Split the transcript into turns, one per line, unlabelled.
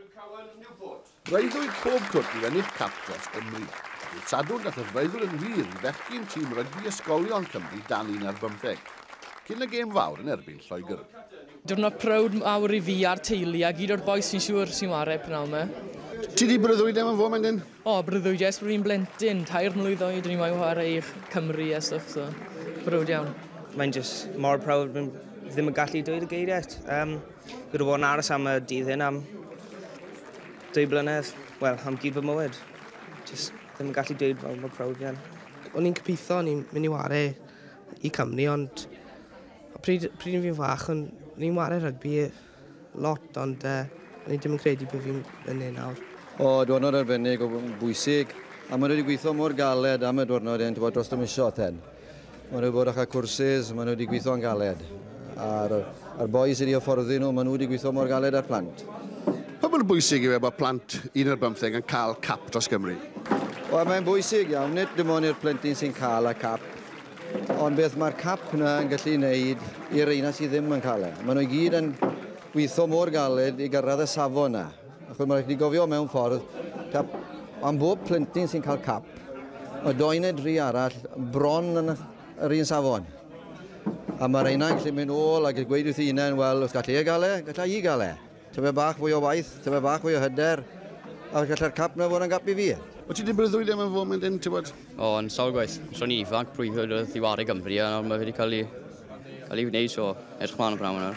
Breuddwyd pob cwt i ennill cap dros Gymru. Bydd sadwrn gath y freuddwyd yn wir i fechgyn tîm rygbi ysgolion Cymru dan 11. Cyn y gêm fawr yn erbyn Lloegr.
Diwrnod prowd mawr i fi a'r teulu a gyd o'r boes sy'n siŵr sy'n wario pnawn yma.
Ti di breuddwyd am yn fo, Mendyn?
O, breuddwyd jes bod fi'n blentyn, 2 mlwydd oed yn i mai wario i Cymru a stuff, so browd iawn.
Mae'n just mor prowd, ddim yn gallu dweud y geiriau. Gyda bod yn aros am y dydd hyn am 2 blynedd, wel, am gyd fy mywyd. Just ddim yn gallu dweud fel mor prowd fi yn.
O'n i'n cypitho, o'n i'n mynd i wario i Cymru, ond pryd yn fi'n fach, o'n i'n wario rygbi lot, ond o'n i ddim yn credu bod fi'n yn ei nawr.
O, diwrnod arbennig o bwysig, a maen nhw wedi gweithio mor galed am y diwrnod hyn, dros y misio ten. Maen nhw wedi bod â cwrses, maen nhw wedi gweithio yn galed. A'r bois wedi hyfforddi nhw, maen nhw wedi gweithio mor galed ar plant.
Pa bod yn bwysig i fe bod plant 11 yn cael cap dros Gymru?
Wel, mae'n bwysig iawn, nid dim ond i'r plentyn sy'n cael y cap, ond beth mae'r cap yna yn gallu gwneud i'r reina sydd ddim yn cael e. Maen nhw i gyd yn gweithio mor galed i gyrraedd y safon yna. Achos mae'n rhaid i gofio mewn ffordd, am bob plentyn sy'n cael cap, mae 2 neu 3 arall bron yn yr un safon. A mae'r reina yn gallu mynd ôl ac gweud wrth unain, wel, os gallu gael e, galla i gael e. Tyfe bach fwy o waith, tyfe bach fwy o hyder, a galla'r cap na fod yn gap i fi.
O ti di breuddwyd am yn fo, Mendyn, ti'n bod?
O, yn sawl gwaith. So'n ifanc brwyddwyd wrth i wario Gymru, a mae wedi cael ei wneud, so edrych mlaen o brawn yna.